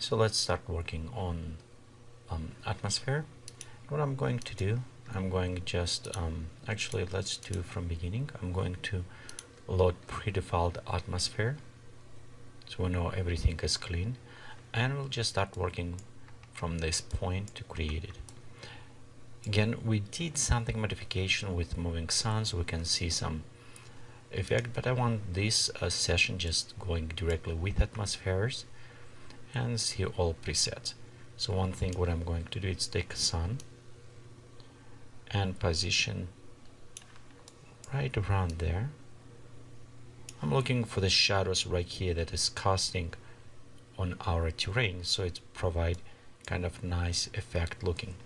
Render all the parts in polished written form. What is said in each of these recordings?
So let's start working on atmosphere. What I'm going to do, I'm going just actually let's do from beginning. I'm going to load pre-default atmosphere so we know everything is clean, and we'll just start working from this point to create it. Again, we did something modification with moving sun, so we can see some effect, but I want this session just going directly with atmospheres and see all presets. So one thing what I'm going to do is take sun and position right around there. I'm looking for the shadows right here that is casting on our terrain, so it provide kind of nice effect looking.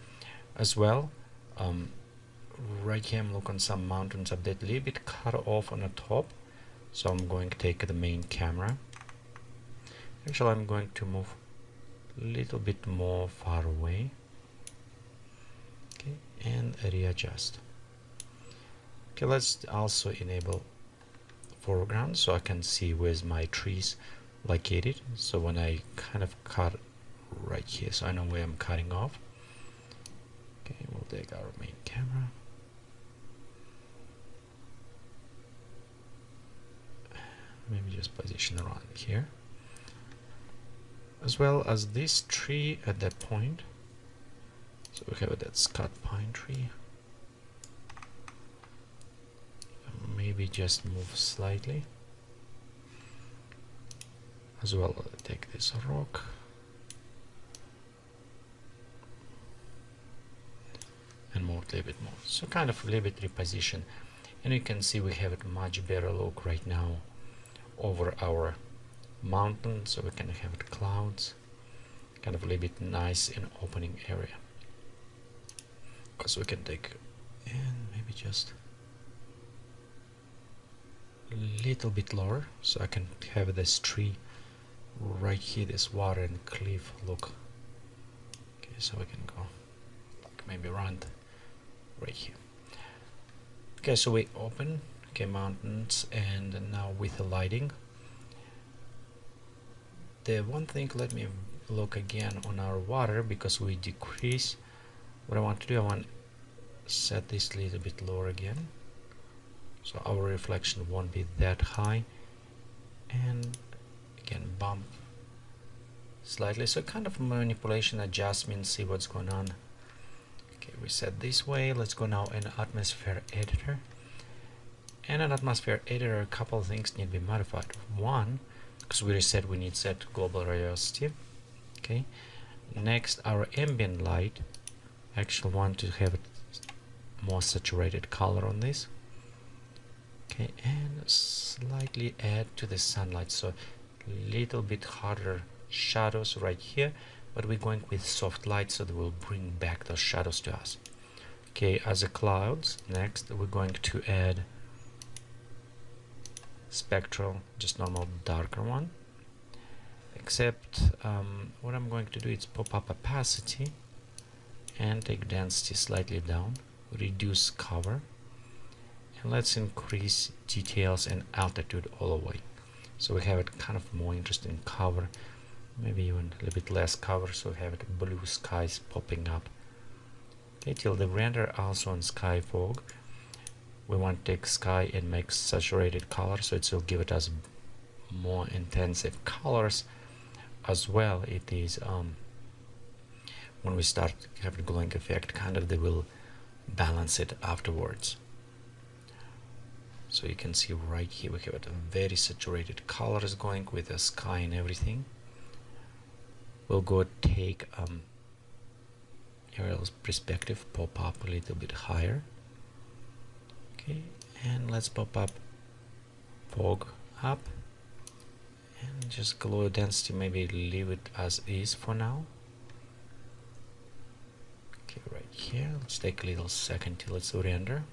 As well, right here I'm looking some mountains up that little bit cut off on the top, so I'm going to take the main camera. Actually, I'm going to move a little bit more far away, okay, and readjust. Okay, let's also enable foreground so I can see where's my trees located. So when I kind of cut right here, so I know where I'm cutting off. Okay, we'll take our main camera. Maybe just position around here. As well as this tree at that point. So we have that Scott pine tree. Maybe just move slightly. As well, take this rock. And move a little bit more. So kind of a little bit reposition. And you can see we have a much better look right now over our mountain, so we can have it clouds, kind of a little bit nice in opening area. Because we can take and maybe just a little bit lower, so I can have this tree right here, this water and cliff look. Okay, so we can go maybe around right here. Okay, so we open, okay, mountains, and now with the lighting. The one thing, let me look again on our water because we decrease. What I want to do, I want to set this a little bit lower again, so our reflection won't be that high, and again bump slightly, so kind of manipulation, adjustment, see what's going on. Okay, we set this way. Let's go now in atmosphere editor, and in atmosphere editor a couple of things need to be modified. One, because we said we need set global radiosity. Okay, next our ambient light, actually want to have it more saturated color on this. Okay, and slightly add to the sunlight, so a little bit harder shadows right here, but we're going with soft light so that will bring back those shadows to us. Okay, as a clouds, next we're going to add spectral, just normal darker one, except what I'm going to do is pop up opacity and take density slightly down, reduce cover, and let's increase details and altitude all the way, so we have it kind of more interesting cover, maybe even a little bit less cover, so we have it blue skies popping up. Okay, till the render also on sky fog, we want to take sky and make saturated color, so it will give it us more intensive colors. As well, it is when we start having glowing effect, kind of they will balance it afterwards. So you can see right here we have a very saturated colors going with the sky and everything. We'll go take aerial perspective, pop up a little bit higher. Okay, and let's pop up fog up, and just glow density, maybe leave it as is for now. Okay, right here, let's take a little second till it's render.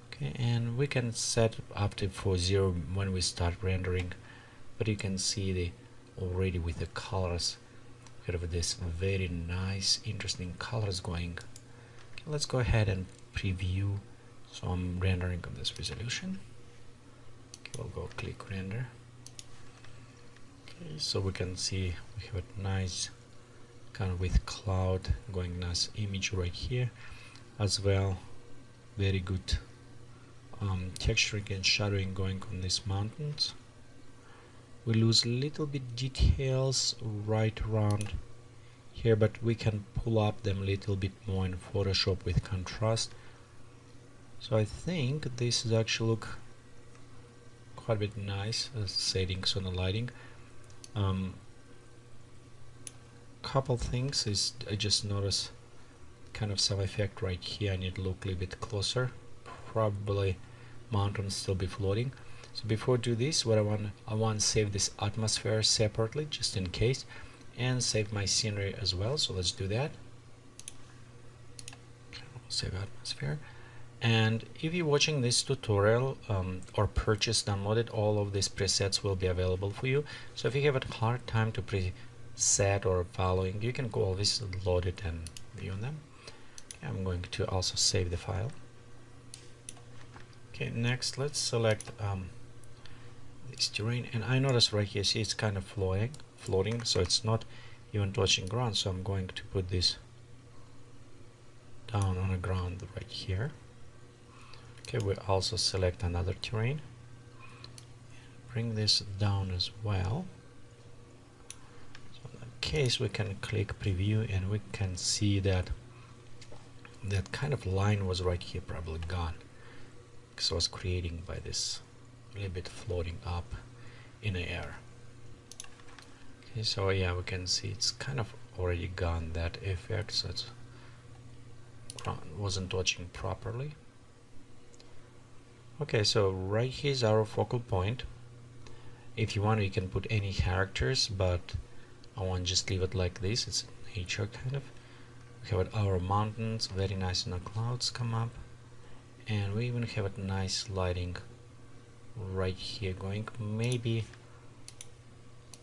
Okay, and we can set up to for 0 when we start rendering, but you can see the already with the colors, kind of this very nice interesting colors going. Okay, let's go ahead and preview. So I'm rendering on this resolution. Okay, we'll go click render. Okay, Okay, so we can see we have a nice kind of with cloud going, nice image right here as well. Very good texturing and shadowing going on these mountains. We lose a little bit details right around here, but we can pull up them a little bit more in Photoshop with contrast. So I think this is actually look quite a bit nice settings on the lighting. Couple things is I just noticed kind of some effect right here. I need to look a little bit closer. Probably mountains still be floating. So before I do this, what I want to save this atmosphere separately just in case, and save my scenery as well. So let's do that. Okay, we'll save atmosphere. And if you're watching this tutorial or downloaded, all of these presets will be available for you. So if you have a hard time to preset or following, you can go always load it and view them. Okay, I'm going to also save the file. Okay, next let's select this terrain, and I notice right here, see it's kind of floating, so it's not even touching ground. So I'm going to put this down on the ground right here. Okay, we also select another terrain, bring this down as well. So in that case we can click preview, and we can see that that kind of line was right here, probably gone, because it was creating by this a little bit floating up in the air. Okay, so yeah, we can see it's kind of already gone, that effect, so it wasn't touching properly. Okay, so right here is our focal point. If you want, you can put any characters, but I want to just leave it like this. It's nature kind of. We have our mountains, very nice, and the clouds come up, and we even have a nice lighting right here going. Maybe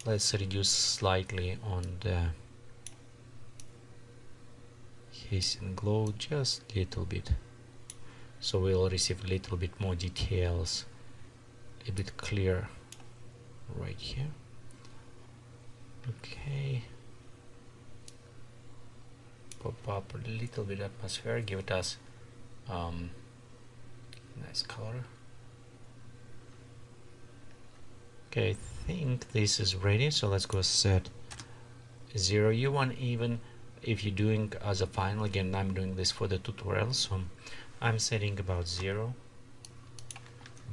let's reduce slightly on the haze and glow just a little bit, so we'll receive a little bit more details, a bit clear right here. Okay, pop up a little bit atmosphere, give it us nice color. Okay, I think this is ready, so let's go set 0. You want, even if you're doing as a final, again I'm doing this for the tutorial, so I'm setting about 0.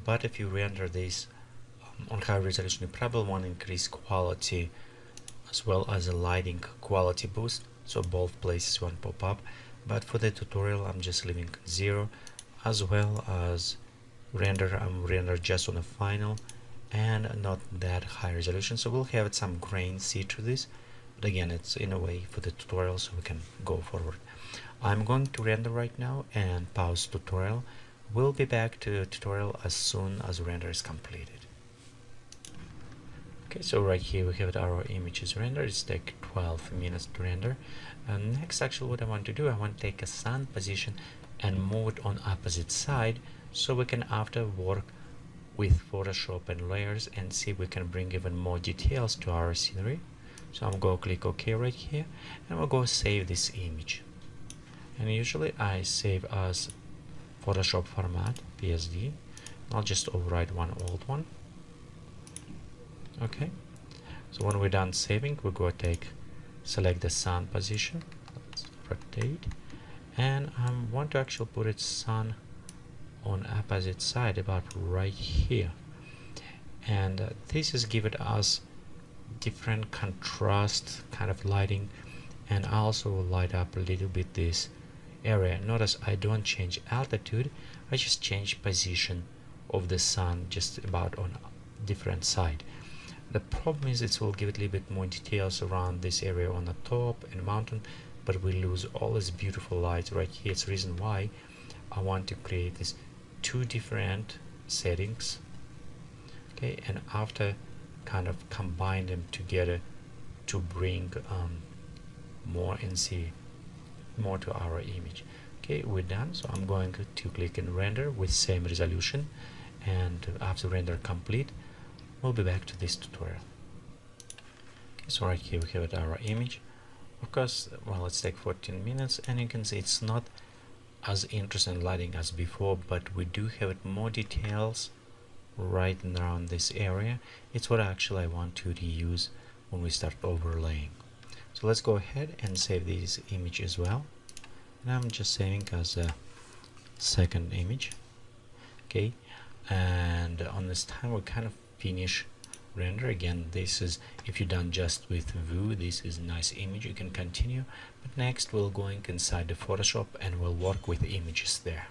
But if you render this on high resolution, you probably want to increase quality as well as a lighting quality boost, so both places won't pop up. But for the tutorial I'm just leaving 0, as well as render, I'm render just on the final and not that high resolution, so we'll have some grain see through this, but again it's in a way for the tutorial, so we can go forward. I'm going to render right now and pause tutorial. We'll be back to tutorial as soon as render is completed. Okay, so right here we have our images rendered. It's take 12 minutes to render. And next, actually what I want to do, I want to take a sun position and move it on opposite side, so we can after work with Photoshop and layers and see if we can bring even more details to our scenery. So I'm going to click OK right here, and we'll go save this image. And usually I save as Photoshop format, PSD. I'll just override one old one. Okay, so when we're done saving, we'll go select the sun position. Let's rotate, and I want to actually put its sun on opposite side, about right here, and this is given us different contrast kind of lighting, and also light up a little bit this area. Notice I don't change altitude, I just change position of the sun just about on different side. The problem is it will give it a little bit more details around this area on the top and mountain, but we lose all this beautiful light right here. It's the reason why I want to create these two different settings. Okay, and after kind of combine them together to bring more and see more to our image. Okay, we're done, so I'm going to click and render with same resolution, and after render complete, we'll be back to this tutorial. So right here we have our image. Of course, well, let's take 14 minutes, and you can see it's not as interesting lighting as before, but we do have more details right around this area. It's what actually I want to reuse when we start overlaying. So let's go ahead and save this image as well, and I'm just saving as a second image. Okay, and on this time we kind of finish render. Again, this is, if you're done just with view, this is a nice image, you can continue, but next we're going inside the Photoshop and we'll work with images there.